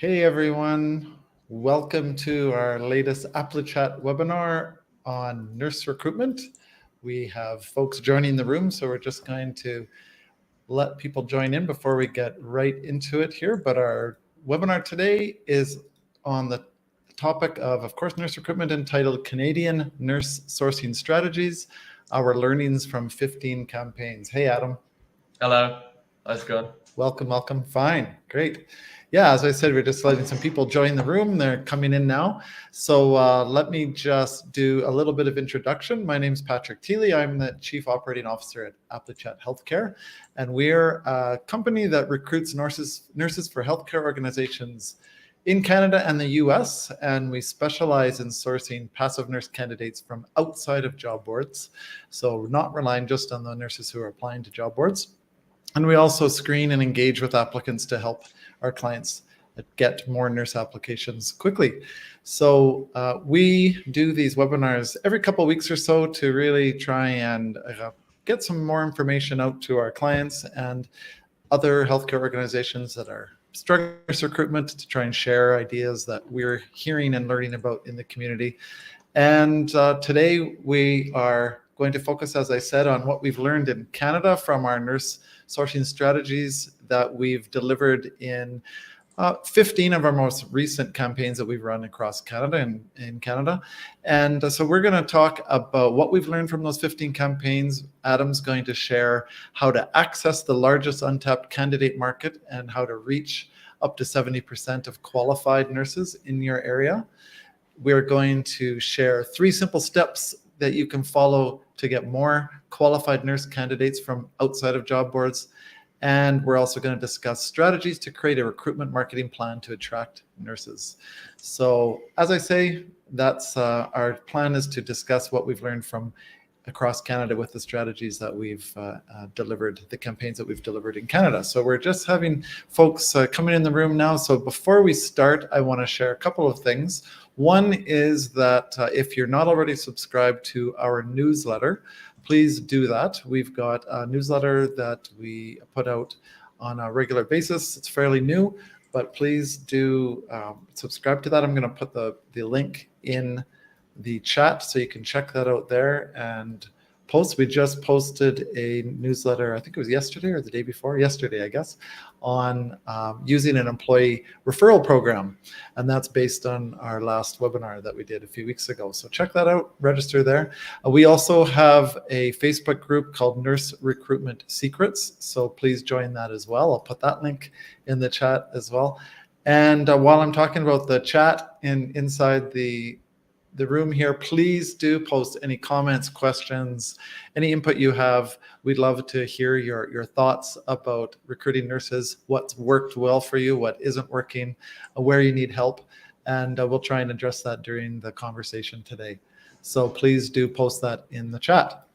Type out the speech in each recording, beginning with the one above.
Hey everyone, welcome to our latest AppleChat webinar on nurse recruitment. We have folks joining the room, so we're just going to let people join in before we get right into it here. But our webinar today is on the topic of course, nurse recruitment, entitled Canadian Nurse Sourcing Strategies, our learnings from 15 campaigns. Hey Adam. Hello, how's it going? Welcome. Fine, great. Yeah, as I said, we're just letting some people join the room. They're coming in now. So let me just do a little bit of introduction. My name's Patrick Thiele. I'm the Chief Operating Officer at AppleChat Healthcare. And we're a company that recruits nurses for healthcare organizations in Canada and the US. And we specialize in sourcing passive nurse candidates from outside of job boards. So not relying just on the nurses who are applying to job boards. And we also screen and engage with applicants to help our clients get more nurse applications quickly. So we do these webinars every couple of weeks or so to really try and get some more information out to our clients and other healthcare organizations that are struggling with recruitment, to try and share ideas that we're hearing and learning about in the community. And today we are going to focus, as I said, on what we've learned in Canada from our nurse sourcing strategies that we've delivered in 15 of our most recent campaigns that we've run across Canada and in Canada. And so we're going to talk about what we've learned from those 15 campaigns. Adam's going to share how to access the largest untapped candidate market and how to reach up to 70% of qualified nurses in your area. We're going to share 3 simple steps that you can follow to get more qualified nurse candidates from outside of job boards. And we're also going to discuss strategies to create a recruitment marketing plan to attract nurses. So as I say, that's our plan, is to discuss what we've learned from across Canada with the strategies that we've delivered, the campaigns that we've delivered in Canada. So we're just having folks coming in the room now. So before we start, I want to share a couple of things. One is that if you're not already subscribed to our newsletter, please do that. We've got a newsletter that we put out on a regular basis. It's fairly new, but please do subscribe to that. I'm going to put the link in the chat so you can check that out there and post. We just posted a newsletter, I think it was yesterday or the day before, yesterday, I guess, on using an employee referral program. And that's based on our last webinar that we did a few weeks ago. So check that out, register there. We also have a Facebook group called Nurse Recruitment Secrets. So please join that as well. I'll put that link in the chat as well. And while I'm talking about the chat inside the room here, please do post any comments, questions, any input you have. We'd love to hear your thoughts about recruiting nurses, what's worked well for you, what isn't working, where you need help, and we'll try and address that during the conversation today. So please do post that in the chat.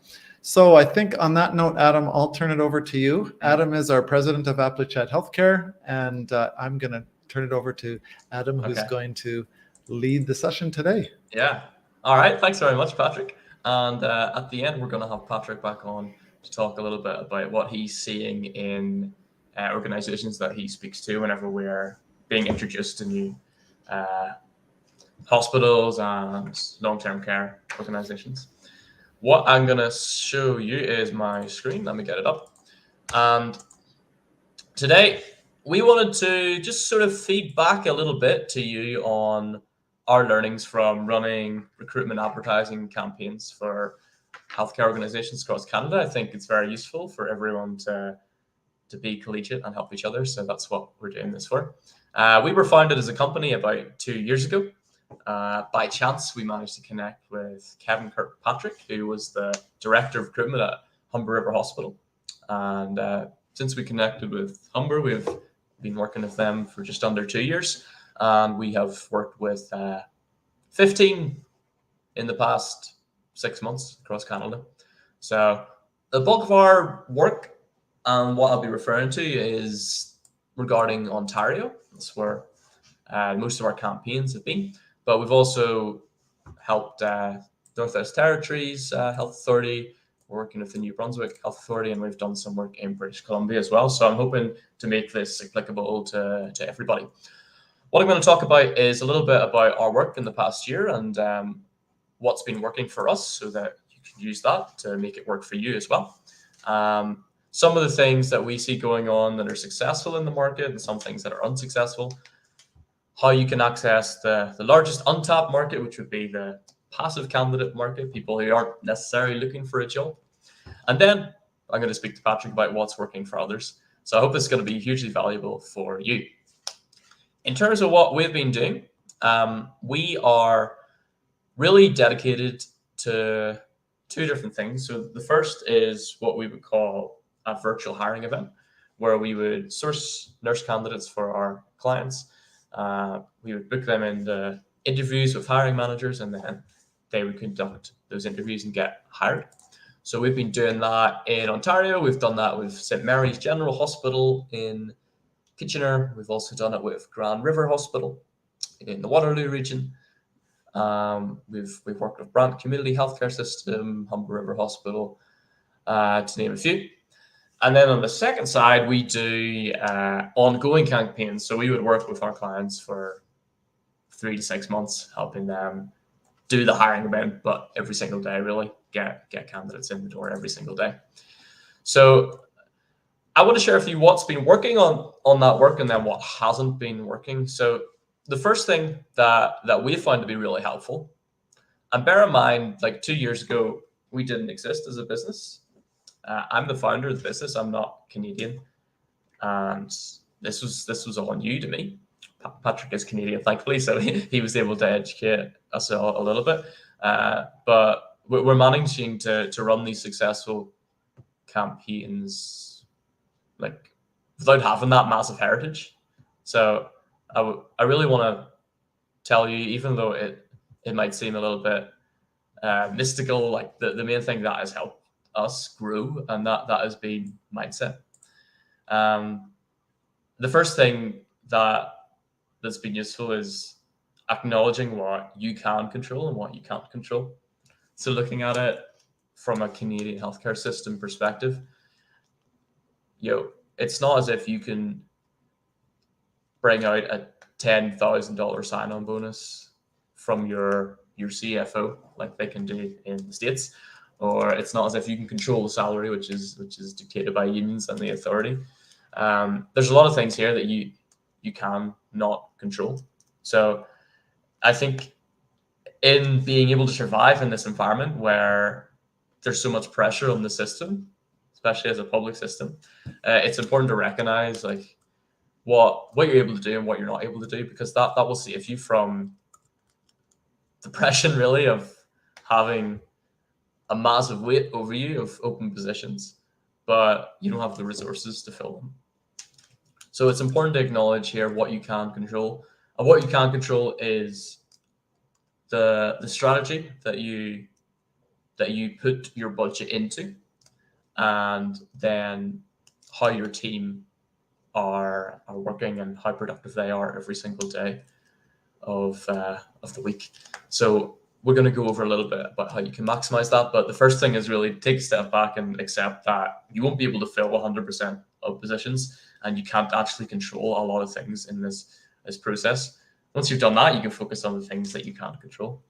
So I think on that note, Adam, I'll turn it over to you. Adam is our president of AppleChat Healthcare, and I'm going to turn it over to Adam, who's going to lead the session today. Yeah. All right. Thanks very much, Patrick. And at the end, we're going to have Patrick back on to talk a little bit about what he's seeing in organizations that he speaks to whenever we're being introduced to new hospitals and long-term care organizations. What I'm going to show you is my screen. Let me get it up. And today, we wanted to just sort of feed back a little bit to you on our learnings from running recruitment advertising campaigns for healthcare organizations across Canada. I think it's very useful for everyone to be collegiate and help each other. So that's what we're doing this for. We were founded as a company about 2 years ago. By chance, we managed to connect with Kevin Kirkpatrick, who was the director of recruitment at Humber River Hospital. And since we connected with Humber, we've been working with them for just under 2 years. And we have worked with 15 in the past 6 months across Canada. So the bulk of our work and what I'll be referring to is regarding Ontario. That's where most of our campaigns have been. But we've also helped Northwest Territories Health Authority. We're working with the New Brunswick Health Authority, and we've done some work in British Columbia as well. So I'm hoping to make this applicable to everybody. What I'm going to talk about is a little bit about our work in the past year and what's been working for us so that you can use that to make it work for you as well. Some of the things that we see going on that are successful in the market and some things that are unsuccessful, how you can access the largest untapped market, which would be the passive candidate market, people who aren't necessarily looking for a job. And then I'm going to speak to Patrick about what's working for others. So I hope this is going to be hugely valuable for you. In terms of what we've been doing, we are really dedicated to two different things. So the first is what we would call a virtual hiring event, where we would source nurse candidates for our clients. We would book them in the interviews with hiring managers, and then they would conduct those interviews and get hired. So we've been doing that in Ontario. We've done that with St. Mary's General Hospital in Kitchener. We've also done it with Grand River Hospital in the Waterloo region. We've worked with Brant Community Healthcare System, Humber River Hospital, to name a few. And then on the second side, we do ongoing campaigns. So we would work with our clients for 3 to 6 months, helping them do the hiring event, but every single day, really get candidates in the door every single day. So I want to share with you what's been working on that work and then what hasn't been working. So the first thing that we found to be really helpful, and bear in mind, like 2 years ago, we didn't exist as a business. I'm the founder of the business. I'm not Canadian, and this was all new to me. Patrick is Canadian, thankfully, so he was able to educate us a little bit. But we're managing to run these successful campaigns like without having that massive heritage. So I really want to tell you, even though it might seem a little bit mystical, like the main thing that has helped us grow, and that has been mindset. The first thing that's been useful is acknowledging what you can control and what you can't control. So looking at it from a Canadian healthcare system perspective, it's not as if you can bring out a $10,000 sign-on bonus from your CFO like they can do in the States, or it's not as if you can control the salary, which is dictated by unions and the authority. There's a lot of things here that you can not control. So I think in being able to survive in this environment where there's so much pressure on the system, especially as a public system, it's important to recognize like what you're able to do and what you're not able to do, because that will save you from depression, really, of having a massive weight over you of open positions, but you don't have the resources to fill them. So it's important to acknowledge here what you can control. And what you can control is the strategy that you put your budget into, and then how your team are working and how productive they are every single day of the week. So we're going to go over a little bit about how you can maximize that. But the first thing is really take a step back and accept that you won't be able to fill 100% of positions, and you can't actually control a lot of things in this process. Once you've done that, you can focus on the things that you can't control.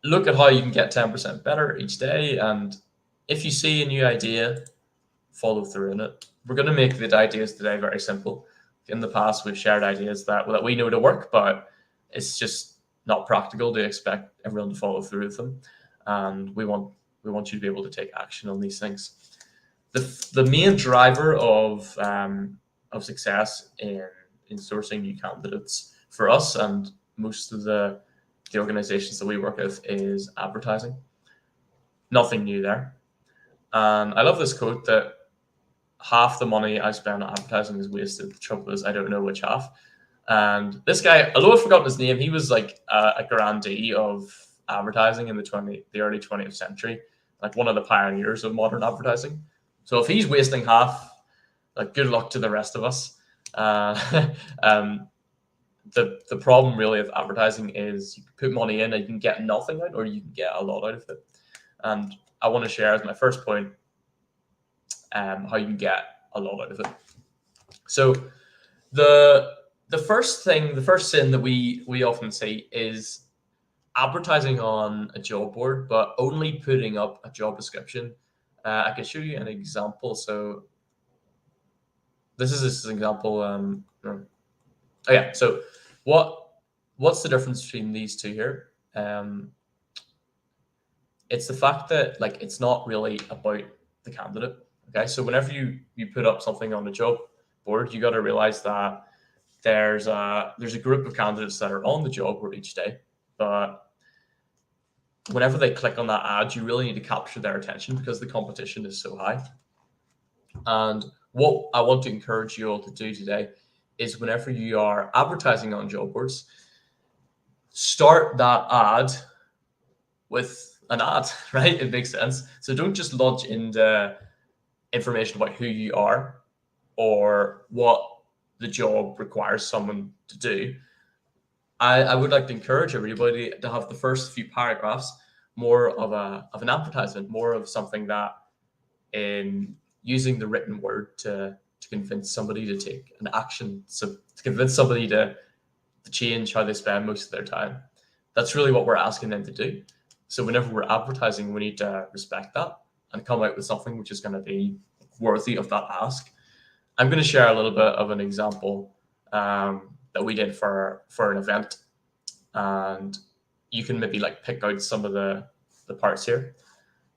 Look at how you can get 10% better each day. And if you see a new idea, follow through in it. We're going to make the ideas today very simple. In the past, we've shared ideas that we know to work, but it's just not practical to expect everyone to follow through with them. And we want you to be able to take action on these things. The main driver of success in sourcing new candidates for us and most of the organizations that we work with is advertising. Nothing new there. And I love this quote that half the money I spend on advertising is wasted. The trouble is I don't know which half. And this guy, although I've forgotten his name, he was like a grandee of advertising in the early 20th century, like one of the pioneers of modern advertising. So if he's wasting half, like good luck to the rest of us. The problem really of advertising is you can put money in and you can get nothing out, or you can get a lot out of it. And I want to share as my first point how you can get a lot out of it. So the the first sin that we often see is advertising on a job board, but only putting up a job description. I can show you an example. So this is an example. Oh yeah. So what's the difference between these two here? It's the fact that like it's not really about the candidate. Okay, so whenever you put up something on the job board, you got to realize that there's a group of candidates that are on the job board each day, but whenever they click on that ad, you really need to capture their attention because the competition is so high. And what I want to encourage you all to do today is whenever you are advertising on job boards, start that ad with an ad, right? It makes sense. So don't just launch into information about who you are or what the job requires someone to do. I would like to encourage everybody to have the first few paragraphs more of an advertisement, more of something that in using the written word to convince somebody to take an action, so to convince somebody to change how they spend most of their time. That's really what we're asking them to do. So whenever we're advertising, we need to respect that and come out with something which is going to be worthy of that ask. I'm going to share a little bit of an example that we did for an event, and you can maybe like pick out some of the parts here.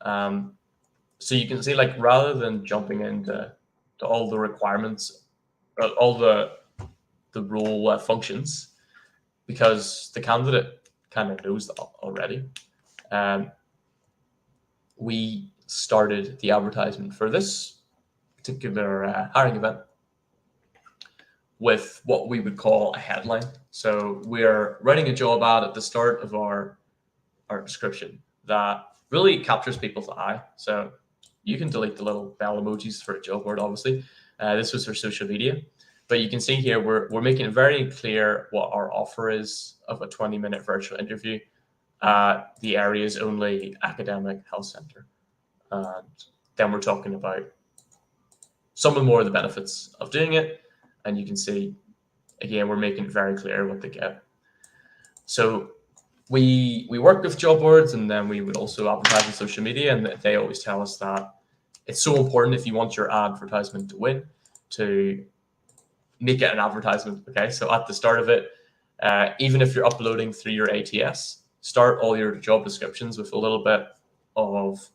So you can see, like, rather than jumping into all the requirements, all the role functions, because the candidate kind of knows that already. We started the advertisement for this particular hiring event with what we would call a headline. So we're writing a job ad at the start of our description that really captures people's eye. So you can delete the little bell emojis for a job board, obviously. This was for social media. But you can see here, we're making it very clear what our offer is of a 20-minute virtual interview. The area is only academic health center. And then we're talking about some of more of the benefits of doing it. And you can see, again, we're making it very clear what they get. So we work with job boards, and then we would also advertise on social media. And they always tell us that it's so important, if you want your advertisement to win, to make it an advertisement. Okay, so at the start of it, even if you're uploading through your ATS, start all your job descriptions with a little bit of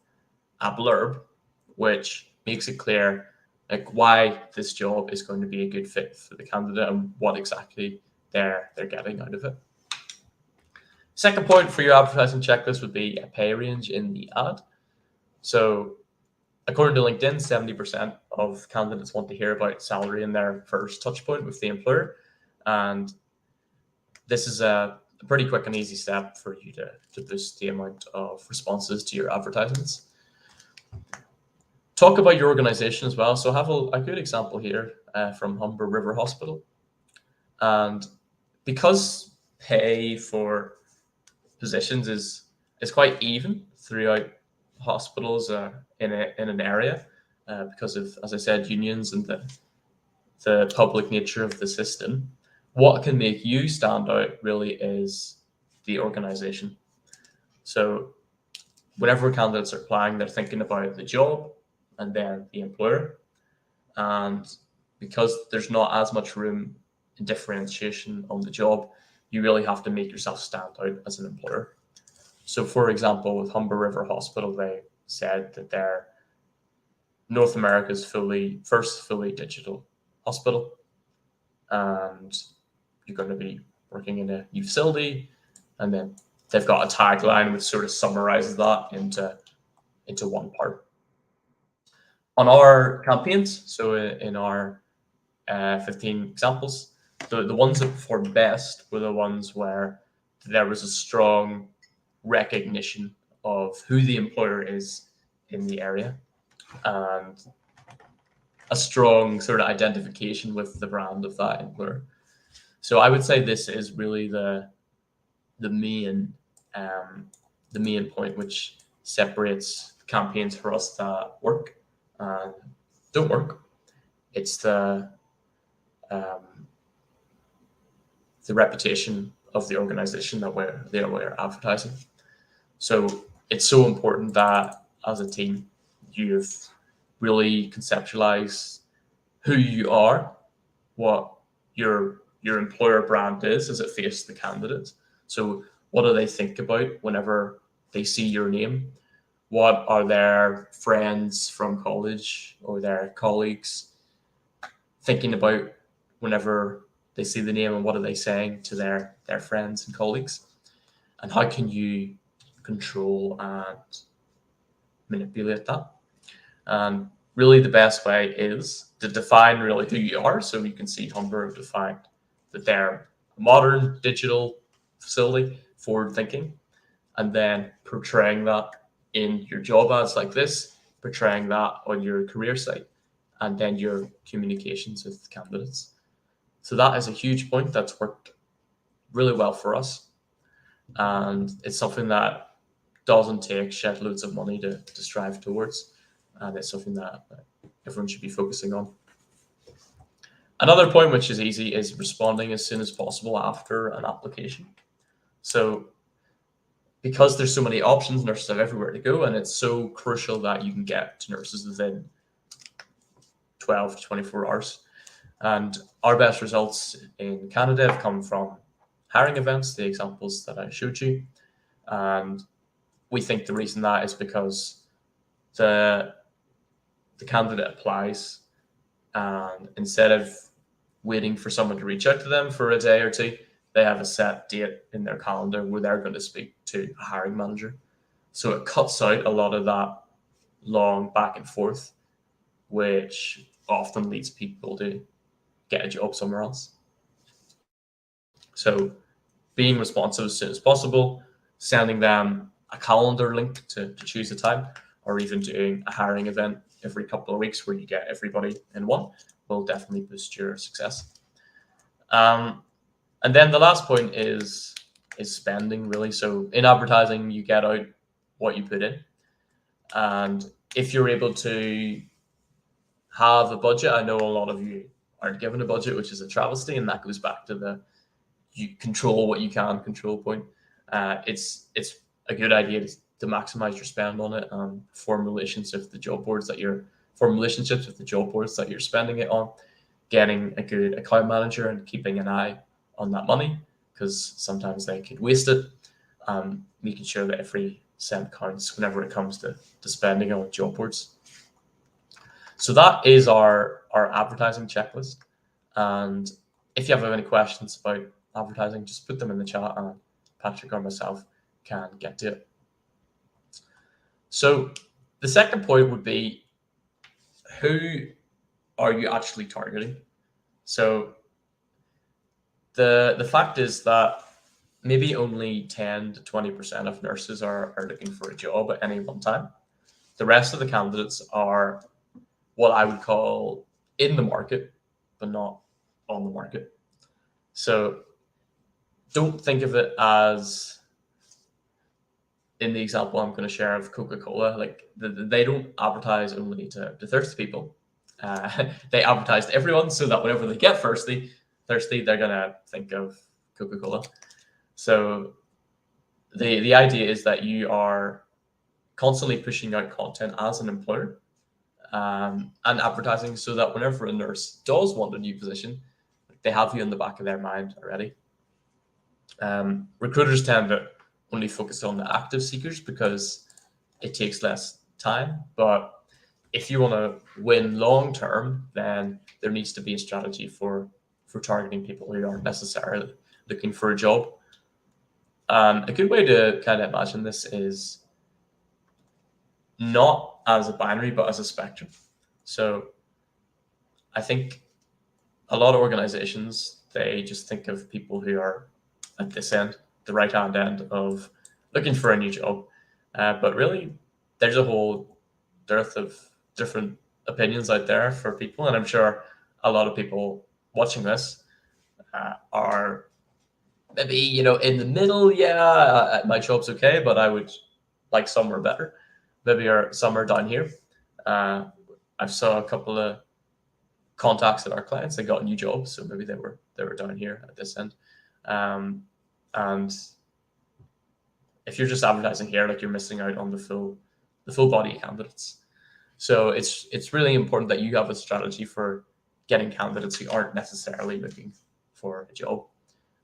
a blurb, which makes it clear like why this job is going to be a good fit for the candidate and what exactly they're getting out of it. Second point for your advertising checklist would be a pay range in the ad. So according to LinkedIn, 70% of candidates want to hear about salary in their first touch point with the employer. And this is a pretty quick and easy step for you to boost the amount of responses to your advertisements. Talk about your organization as well. So I have a good example here from Humber River Hospital. And because pay for positions is quite even throughout hospitals in an area, because of, as I said, unions and the public nature of the system, what can make you stand out really is the organization. So whenever candidates are applying, they're thinking about the job and then the employer. And because there's not as much room in differentiation on the job, you really have to make yourself stand out as an employer. So for example, with Humber River Hospital, they said that they're North America's first fully digital hospital. And you're going to be working in a new facility, and then they've got a tagline which sort of summarizes that into one part. On our campaigns, so in our 15 examples, the ones that performed best were the ones where there was a strong recognition of who the employer is in the area and a strong sort of identification with the brand of that employer. So I would say this is really the main point which separates campaigns for us that work and don't work. It's the the reputation of the organization that we're advertising. So it's so important that as a team, you've really conceptualized who you are, what your employer brand is as it faces the candidates. So what do they think about whenever they see your name? What are their friends from college or their colleagues thinking about whenever they see the name, and what are they saying to their friends and colleagues? And how can you control and manipulate that? And really the best way is to define really who you are. So you can see Humber have defined that they're a modern digital facility, forward thinking, and then portraying that in your job ads like this, portraying that on your career site, and then your communications with candidates. So that is a huge point that's worked really well for us. And it's something that doesn't take shed loads of money to strive towards. And it's something that everyone should be focusing on. Another point which is easy is responding as soon as possible after an application. So because there's so many options, nurses have everywhere to go, and it's so crucial that you can get to nurses within 12 to 24 hours. And our best results in Canada have come from hiring events, the examples that I showed you. And we think the reason that is because the candidate applies, and instead of waiting for someone to reach out to them for a day or two, they have a set date in their calendar where they're going to speak to a hiring manager. So it cuts out a lot of that long back and forth, which often leads people to get a job somewhere else. So being responsive as soon as possible, sending them a calendar link to choose a time, or even doing a hiring event every couple of weeks where you get everybody in one will definitely boost your success. And then the last point is spending, really. So in advertising, you get out what you put in. And if you're able to have a budget, I know a lot of you aren't given a budget, which is a travesty, and that goes back to the you control what you can control point. It's a good idea to maximize your spend on it, and form relationships with the job boards that you're spending it on, getting a good account manager and keeping an eye on that money, because sometimes they could waste it. Making sure that every cent counts whenever it comes to spending on job boards. So that is our advertising checklist. And if you have any questions about advertising, just put them in the chat, and Patrick or myself can get to it. So the second point would be, who are you actually targeting? So the fact is that maybe only 10 to 20% of nurses are looking for a job at any one time. The rest of the candidates are what I would call in the market, but not on the market. So don't think of it as, in the example I'm going to share of Coca-Cola, like they don't advertise only to thirsty people. They advertise to everyone, so that whenever they get thirsty, they're going to think of Coca-Cola. So the idea is that you are constantly pushing out content as an employer, and advertising, so that whenever a nurse does want a new position, they have you in the back of their mind already. Recruiters tend to only focus on the active seekers because it takes less time. But if you want to win long term, then there needs to be a strategy for targeting people who aren't necessarily looking for a job. A good way to kind of imagine this is not as a binary, but as a spectrum. So I think a lot of organizations, they just think of people who are at this end, the right-hand end of looking for a new job. But really, there's a whole dearth of different opinions out there for people. And I'm sure a lot of people watching this are maybe, in the middle. Yeah, my job's okay, but I would like somewhere better. Maybe some are down here. I've saw a couple of contacts at our clients. They got a new job, so maybe they were down here at this end. And if you're just advertising here, like, you're missing out on the full body of candidates. So it's really important that you have a strategy for getting candidates who aren't necessarily looking for a job.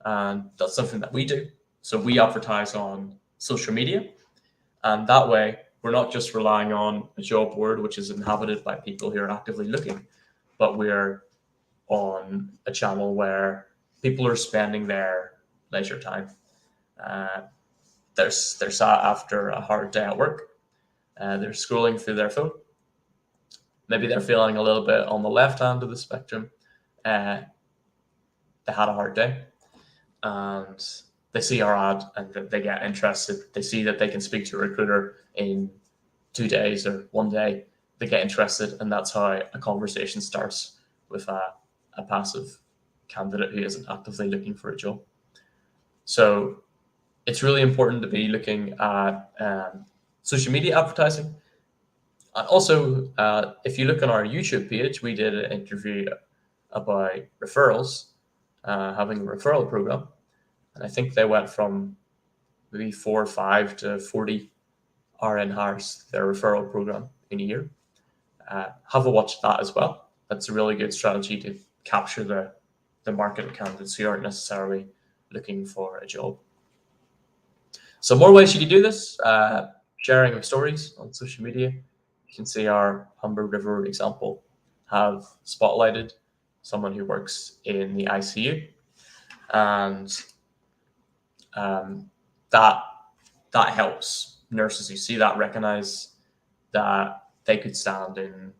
And that's something that we do. So we advertise on social media, and that way we're not just relying on a job board which is inhabited by people who are actively looking, but we're on a channel where people are spending their leisure time. They're sat after a hard day at work. They're scrolling through their phone. Maybe they're feeling a little bit on the left hand of the spectrum. They had a hard day, and they see our ad and they get interested. They see that they can speak to a recruiter in 2 days or 1 day. They get interested, and that's how a conversation starts with a passive candidate who isn't actively looking for a job. So it's really important to be looking at social media advertising. And also, if you look on our YouTube page, we did an interview about referrals, having a referral program. And I think they went from maybe 4 or 5 to 40 RN hires their referral program in a year. Have a watch of that as well. That's a really good strategy to capture the market of candidates who aren't necessarily looking for a job. So more ways you can do this: sharing of stories on social media. You can see our Humber River example have spotlighted someone who works in the ICU, and that helps nurses who see that recognize that they could stand in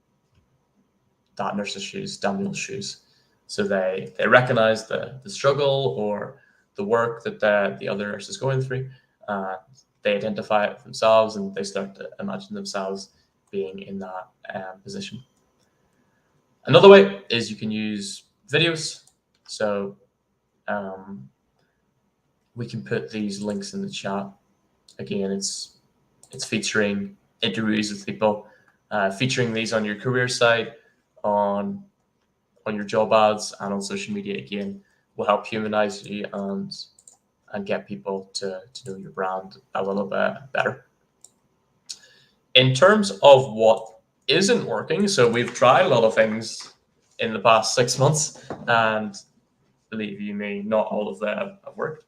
that nurse's shoes, Daniel's shoes. So they recognize the struggle or the work that the other nurse is going through. They identify it themselves, and they start to imagine themselves being in that position. Another way is you can use videos. So we can put these links in the chat. Again, it's featuring interviews with people, featuring these on your career site, on your job ads, and on social media. Again, will help humanize you and get people to know your brand a little bit better. In terms of what isn't working, so we've tried a lot of things in the past 6 months, and believe you me, not all of them have worked.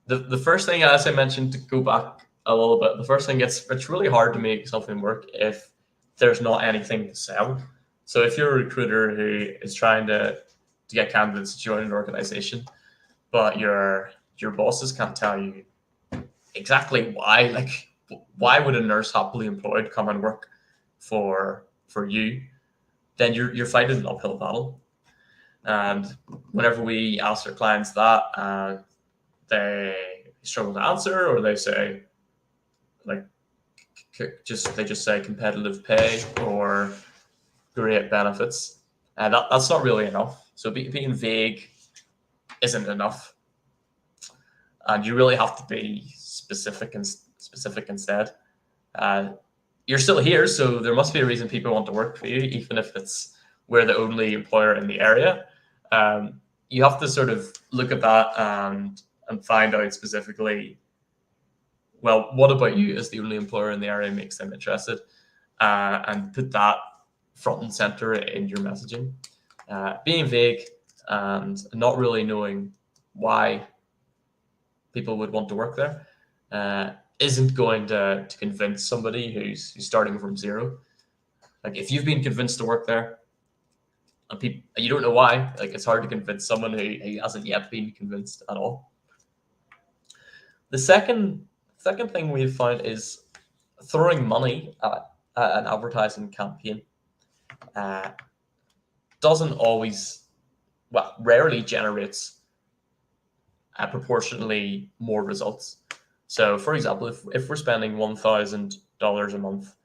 The first thing, as I mentioned, to go back a little bit, the first thing, it's really hard to make something work if there's not anything to sell. So if you're a recruiter who is trying to get candidates to join an organization, but your bosses can't tell you exactly why, like, why would a nurse happily employed come and work for you, then you're fighting an uphill battle. And whenever we ask our clients that, and they struggle to answer, or they say, like, they just say competitive pay or great benefits, and that's not really enough. So being vague isn't enough, and you really have to be specific instead. You're still here, so there must be a reason people want to work for you, even if we're the only employer in the area. You have to sort of look at that and find out specifically, well, what about you as the only employer in the area makes them interested, and put that front and center in your messaging. Being vague and not really knowing why people would want to work there isn't going to convince somebody who's starting from zero. Like, if you've been convinced to work there and you don't know why, like, it's hard to convince someone who hasn't yet been convinced at all. The second thing we've found is throwing money at an advertising campaign doesn't always, well, rarely generates proportionally more results. So, for example, if we're spending $1,000 a month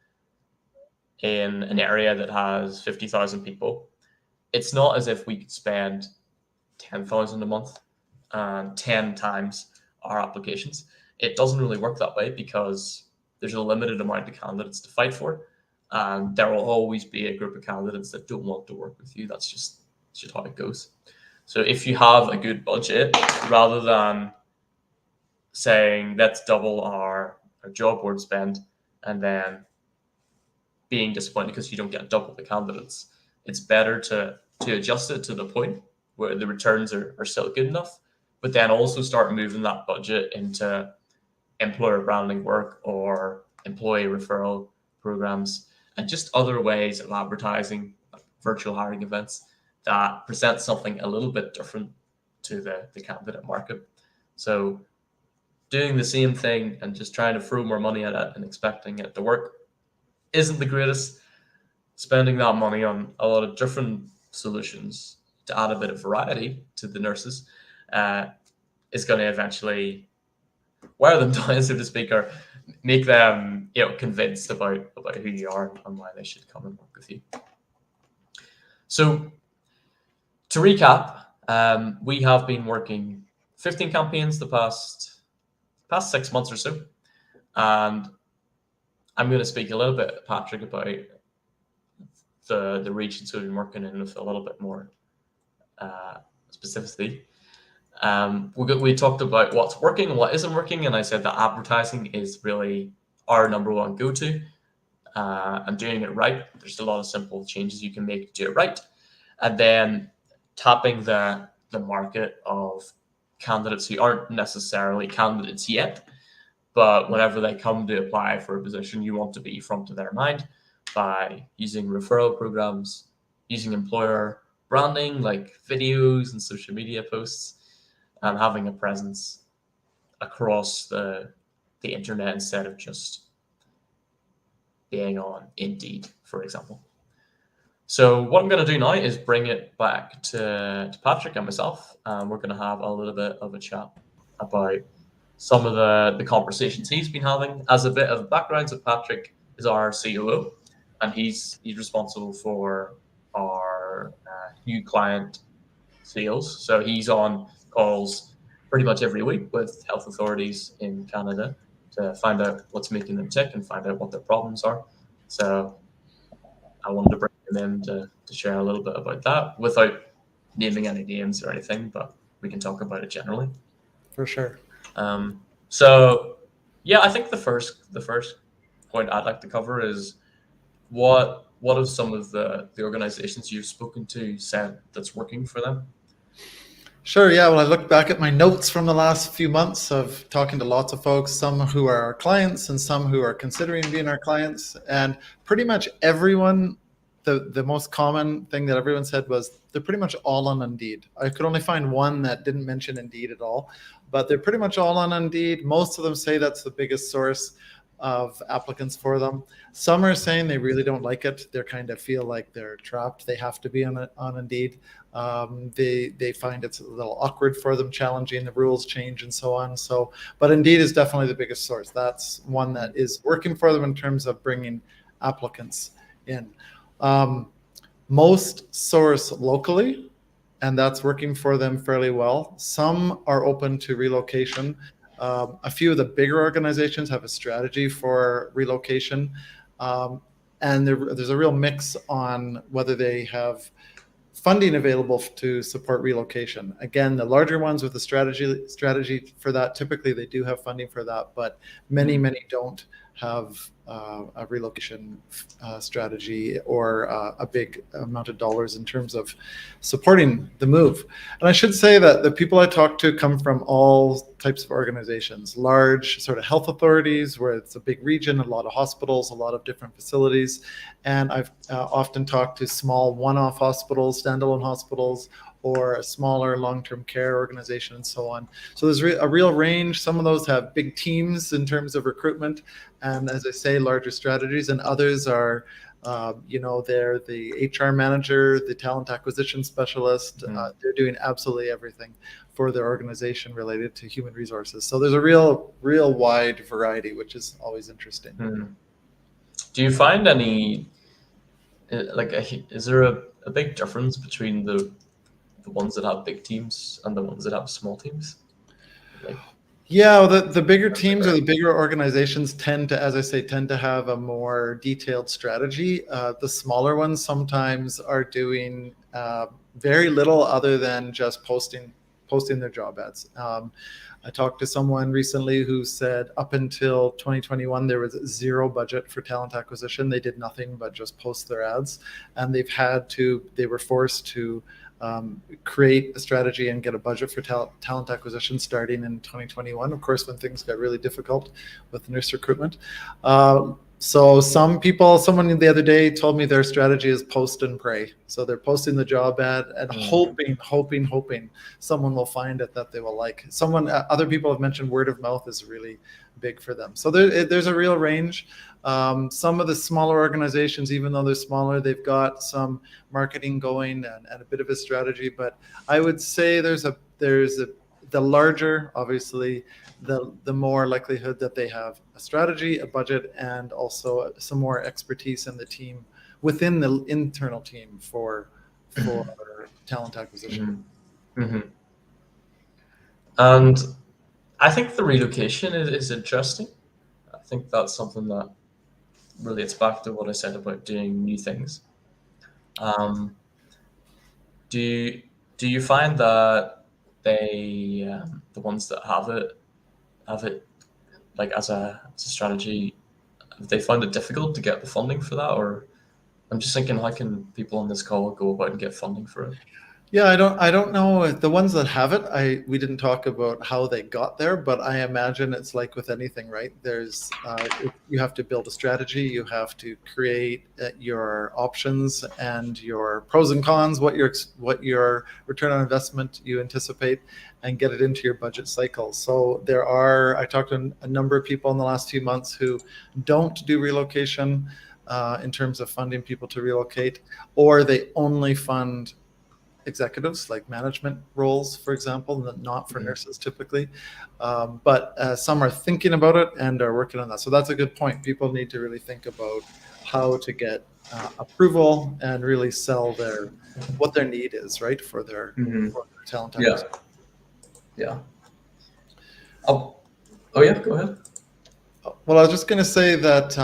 in an area that has 50,000 people, it's not as if we could spend 10,000 a month and 10 times our applications. It doesn't really work that way, because there's a limited amount of candidates to fight for, and there will always be a group of candidates that don't want to work with you. That's just how it goes. So if you have a good budget, rather than saying let's double our job board spend and then being disappointed because you don't get double the candidates, it's better to adjust it to the point where the returns are still good enough, but then also start moving that budget into employer branding work or employee referral programs and just other ways of advertising, like virtual hiring events that present something a little bit different to the candidate market. So doing the same thing and just trying to throw more money at it and expecting it to work isn't the greatest. Spending that money on a lot of different solutions to add a bit of variety to the nurses is going to eventually wear them down, so to speak, or make them convinced about who you are and why they should come and work with you. So to recap, we have been working 15 campaigns the past 6 months or so, and I'm going to speak a little bit, Patrick, about the regions we've been working in with a little bit more specificity. We talked about what's working and what isn't working, and I said that advertising is really our number one go-to, and doing it right. There's a lot of simple changes you can make to do it right, and then tapping the market of candidates who aren't necessarily candidates yet, but whenever they come to apply for a position, you want to be front of their mind by using referral programs, using employer branding like videos and social media posts, and having a presence across the internet instead of just being on Indeed, for example. So what I'm going to do now is bring it back to Patrick and myself, and we're going to have a little bit of a chat about some of the conversations he's been having. As a bit of background, so Patrick is our COO, and he's responsible for our new client sales. So he's on calls pretty much every week with health authorities in Canada to find out what's making them tick and find out what their problems are. So I wanted to bring him in to share a little bit about that without naming any names or anything, but we can talk about it generally. For sure. So yeah, I think the first point I'd like to cover is what have some of the organizations you've spoken to said that's working for them? Sure. Yeah. Well, I look back at my notes from the last few months of talking to lots of folks, some who are our clients and some who are considering being our clients. And pretty much everyone, the most common thing that everyone said was they're pretty much all on Indeed. I could only find one that didn't mention Indeed at all, but they're pretty much all on Indeed. Most of them say that's the biggest source of applicants for them. Some are saying they really don't like it. They kind of feel like they're trapped. They have to be on Indeed. They find it's a little awkward for them, challenging, the rules change and so on. So, but Indeed is definitely the biggest source. That's one that is working for them in terms of bringing applicants in. Most source locally, and that's working for them fairly well. Some are open to relocation. A few of the bigger organizations have a strategy for relocation, and there's a real mix on whether they have funding available to support relocation. Again, the larger ones with the strategy for that, typically they do have funding for that, but many don't have a relocation strategy or a big amount of dollars in terms of supporting the move. And I should say that the people I talk to come from all types of organizations, large sort of health authorities where it's a big region, a lot of hospitals, a lot of different facilities. And I've often talked to small one-off hospitals, standalone hospitals, or a smaller long-term care organization and so on. So there's a real range. Some of those have big teams in terms of recruitment, and as I say, larger strategies, and others are, they're the HR manager, the talent acquisition specialist. They're doing absolutely everything for their organization related to human resources. So there's a real wide variety, which is always interesting. Do you find any, is there a big difference between the ones that have big teams and the ones that have small teams? Yeah, well, the bigger teams or the bigger organizations tend to have a more detailed strategy. The smaller ones sometimes are doing very little other than just posting their job ads. I talked to someone recently who said up until 2021, there was zero budget for talent acquisition. They did nothing but just post their ads, and they were forced to create a strategy and get a budget for talent acquisition starting in 2021, of course, when things got really difficult with nurse recruitment. So someone the other day told me their strategy is post and pray. So they're posting the job ad and hoping someone will find it that they will like. Other people have mentioned word of mouth is really big for them. So there's a real range. Some of the smaller organizations, even though they're smaller, they've got some marketing going and a bit of a strategy. But I would say the larger, obviously, the more likelihood that they have a strategy, a budget, and also some more expertise in the team, within the internal team for talent acquisition. Mm-hmm. And I think the relocation is interesting. I think that's something that relates back to what I said about doing new things. Do you find that the ones that have it like as a strategy, have they found it difficult to get the funding for that? Or I'm just thinking, how can people on this call go about and get funding for it? Yeah, I don't know the ones that have it. We didn't talk about how they got there, but I imagine it's like with anything, right? You have to build a strategy. You have to create your options and your pros and cons, what your return on investment you anticipate, and get it into your budget cycle. So I talked to a number of people in the last few months who don't do relocation in terms of funding people to relocate, or they only fund executives, like management roles, for example, not for nurses typically. But some are thinking about it and are working on that. So that's a good point. People need to really think about how to get approval and really sell what their need is, right, for their talent. Yeah. Oh yeah, go ahead. Well, I was just going to say that,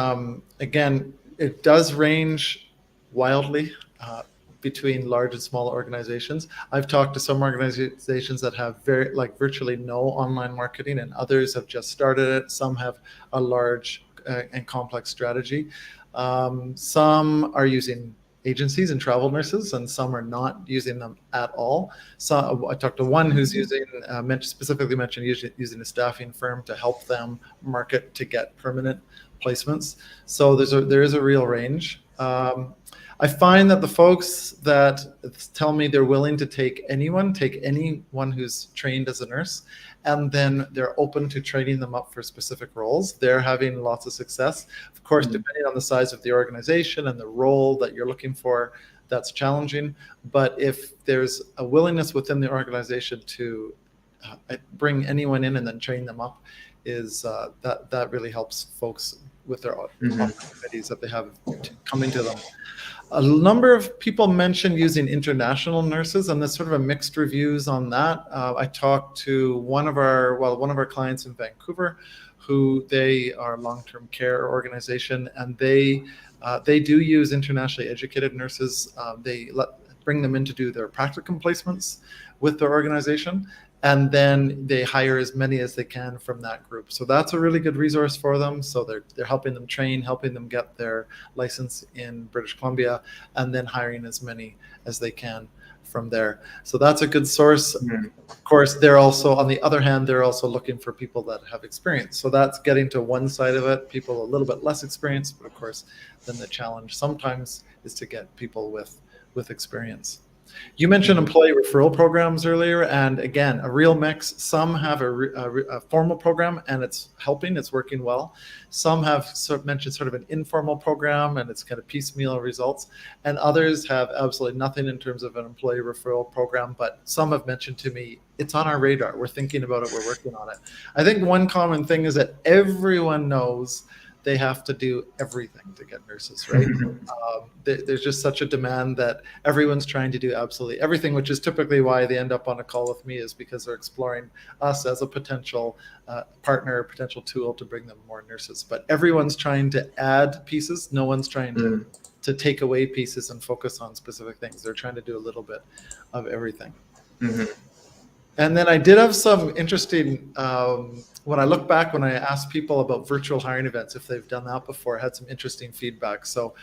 again, it does range wildly between large and small organizations. I've talked to some organizations that have virtually no online marketing, and others have just started it. Some have a large and complex strategy. Some are using agencies and travel nurses, and some are not using them at all. So I talked to one who's specifically mentioned using a staffing firm to help them market to get permanent placements. So there is a real range. I find that the folks that tell me they're willing to take anyone who's trained as a nurse, and then they're open to training them up for specific roles, they're having lots of success. Of course, depending on the size of the organization and the role that you're looking for, that's challenging. But if there's a willingness within the organization to bring anyone in and then train them up, that really helps folks with their opportunities that they have coming to them. A number of people mentioned using international nurses, and there's sort of a mixed reviews on that. I talked to one of our clients in Vancouver, who they are a long-term care organization, and they do use internationally educated nurses. They bring them in to do their practicum placements with their organization, and then they hire as many as they can from that group. So that's a really good resource for them. So they're helping them train, helping them get their license in British Columbia, and then hiring as many as they can from there. So that's a good source. Of course, they're also, on the other hand, they're also looking for people that have experience. So that's getting to one side of it, people a little bit less experienced, but of course, then the challenge sometimes is to get people with experience. You mentioned employee referral programs earlier, and again, a real mix. Some have a formal program and it's helping, it's working well. Some have mentioned sort of an informal program and it's kind of piecemeal results. And others have absolutely nothing in terms of an employee referral program, but some have mentioned to me, it's on our radar. We're thinking about it, we're working on it. I think one common thing is that everyone knows they have to do everything to get nurses, right? There's just such a demand that everyone's trying to do absolutely everything, which is typically why they end up on a call with me, is because they're exploring us as a potential partner, potential tool to bring them more nurses. But everyone's trying to add pieces. No one's trying to to take away pieces and focus on specific things. They're trying to do a little bit of everything. Mm-hmm. And then I did have some interesting, when I look back, when I asked people about virtual hiring events, if they've done that before, I had some interesting feedback. So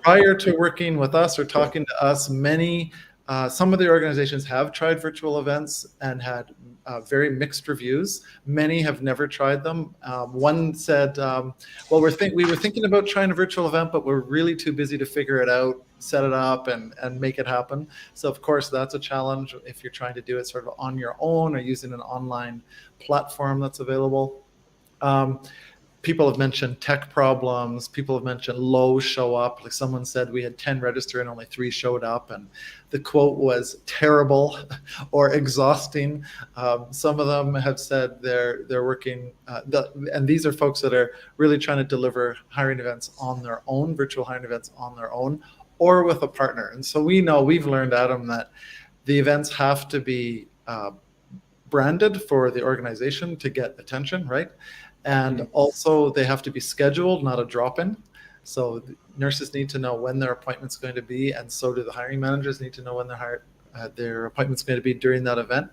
prior to working with us or talking to us, some of the organizations have tried virtual events and had very mixed reviews. Many have never tried them. One said, well, we were thinking about trying a virtual event, but we're really too busy to figure it out, set it up and make it happen. So of course, that's a challenge if you're trying to do it sort of on your own or using an online platform that's available. People have mentioned tech problems. People have mentioned low show up. Like someone said, we had 10 register and only 3 showed up. And the quote was terrible or exhausting. Some of them have said they're working, and these are folks that are really trying to deliver hiring events on their own, virtual hiring events on their own, or with a partner. And so we've learned, Adam, that the events have to be branded for the organization to get attention, right? And also they have to be scheduled, not a drop-in. So nurses need to know when their appointment's going to be, and so do the hiring managers need to know when their appointment's going to be during that event.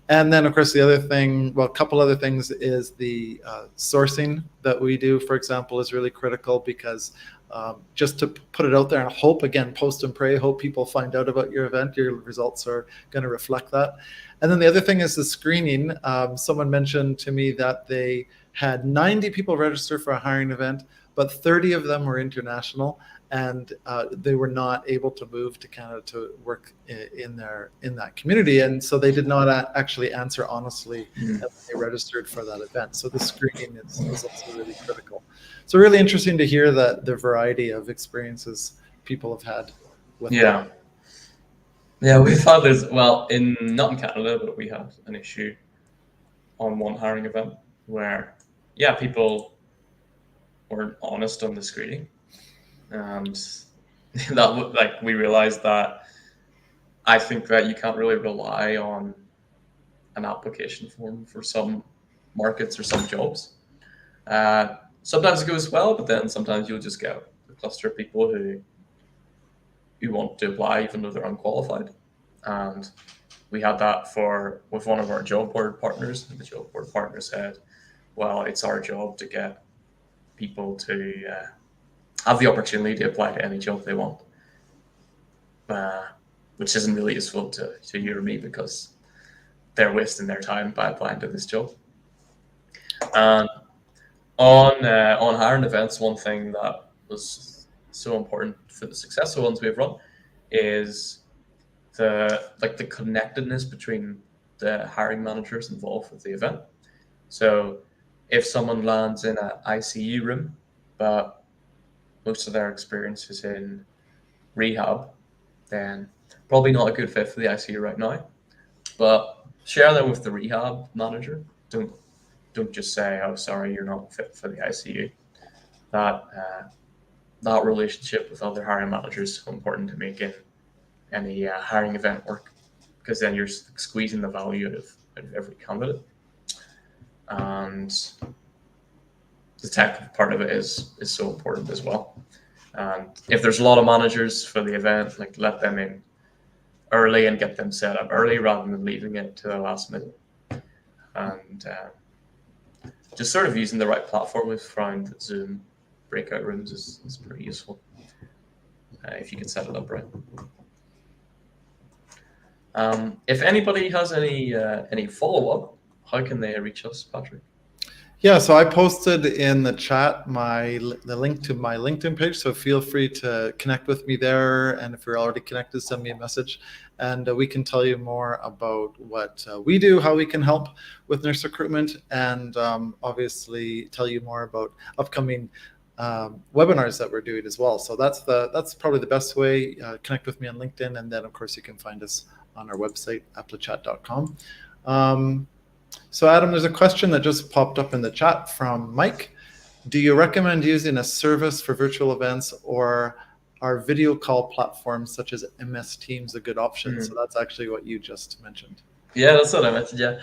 And then of course the other thing, well, a couple other things, is the sourcing that we do, for example, is really critical, because just to put it out there and hope, again, post and pray, hope people find out about your event, your results are going to reflect that. And then the other thing is the screening. Someone mentioned to me that they had 90 people register for a hiring event, but 30 of them were international, and they were not able to move to Canada to work in that community, and so they did not actually answer honestly that they registered for that event. So the screening is also really critical. So really interesting to hear that the variety of experiences people have had with that. Yeah, we've had this, well, not in Canada, but we had an issue on one hiring event where, people weren't honest on the screening. And that, we realized that I think that you can't really rely on an application form for some markets or some jobs. Sometimes it goes well, but then sometimes you'll just get a cluster of people who want to apply even though they're unqualified. And we had that with one of our job board partners. And the job board partner said, well, it's our job to get people to have the opportunity to apply to any job they want, which isn't really useful to you or me, because they're wasting their time by applying to this job. And on hiring events, one thing that was so important for the successful ones we've run is the connectedness between the hiring managers involved with the event. So if someone lands in an ICU room, but most of their experience is in rehab, then probably not a good fit for the ICU right now. But share them with the rehab manager. Don't just say, "Oh, sorry, you're not fit for the ICU." That relationship with other hiring managers is so important to making any hiring event work, because then you're squeezing the value out of every candidate. And the tech part of it is so important as well. And if there's a lot of managers for the event, let them in early and get them set up early rather than leaving it to the last minute. And just sort of using the right platform. We've found Zoom breakout rooms is pretty useful if you can set it up right. If anybody has any follow-up, how can they reach us, Patrick? Yeah, so I posted in the chat the link to my LinkedIn page, so feel free to connect with me there. And if you're already connected, send me a message, and we can tell you more about what we do, how we can help with nurse recruitment, and obviously tell you more about upcoming webinars that we're doing as well. So that's probably the best way. Connect with me on LinkedIn, and then of course you can find us on our website, applechat.com. So Adam, there's a question that just popped up in the chat from Mike. Do you recommend using a service for virtual events, or are video call platforms such as MS Teams a good option? So that's actually what you just mentioned. Yeah, that's what I mentioned, yeah.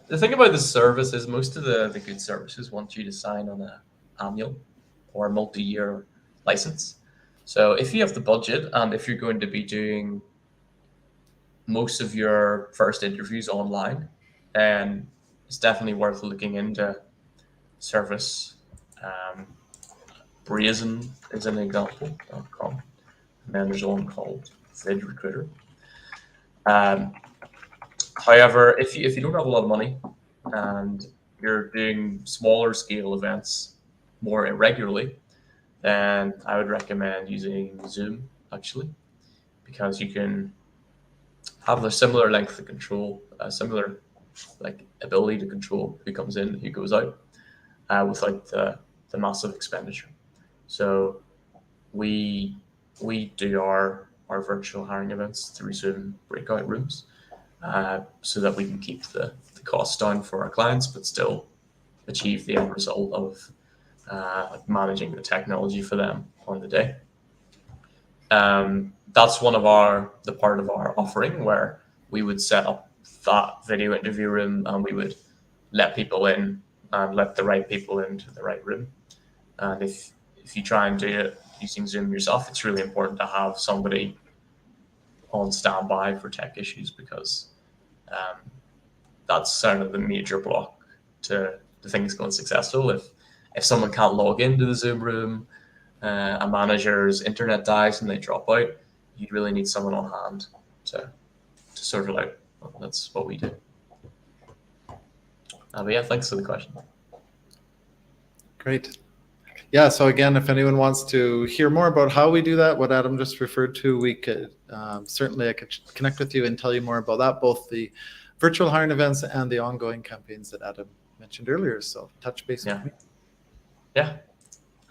The thing about the service is most of the good services want you to sign on an annual or multi-year license. So if you have the budget and if you're going to be doing most of your first interviews online, then it's definitely worth looking into service. Brazen is an example.com. And then there's one called Vid Recruiter. However, if you don't have a lot of money and you're doing smaller scale events more irregularly, then I would recommend using Zoom actually, because you can have a similar length of control, a similar like ability to control who comes in, who goes out, without the massive expenditure. So we do our virtual hiring events through Zoom breakout rooms, so that we can keep the costs down for our clients, but still achieve the end result of managing the technology for them on the day. That's one of the part of our offering where we would set up that video interview room and we would let people in and let the right people into the right room. And if you try and do it using Zoom yourself, it's really important to have somebody on standby for tech issues, because that's sort of the major block to things going successful. If someone can't log into the Zoom room, a manager's internet dies and they drop out, you really need someone on hand to sort it out. That's what we do. But yeah, thanks for the question. Great. Yeah, so again, if anyone wants to hear more about how we do that, what Adam just referred to, we could certainly I could connect with you and tell you more about that, both the virtual hiring events and the ongoing campaigns that Adam mentioned earlier. So touch base with me. Yeah.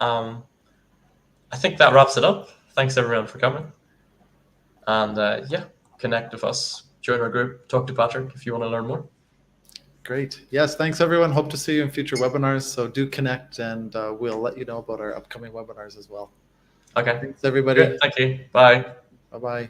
I think that wraps it up. Thanks everyone for coming. And yeah, connect with us, join our group, talk to Patrick if you want to learn more. Great. Yes, thanks everyone. Hope to see you in future webinars. So do connect, and we'll let you know about our upcoming webinars as well. Okay. Thanks everybody. Good. Thank you. Bye. Bye-bye.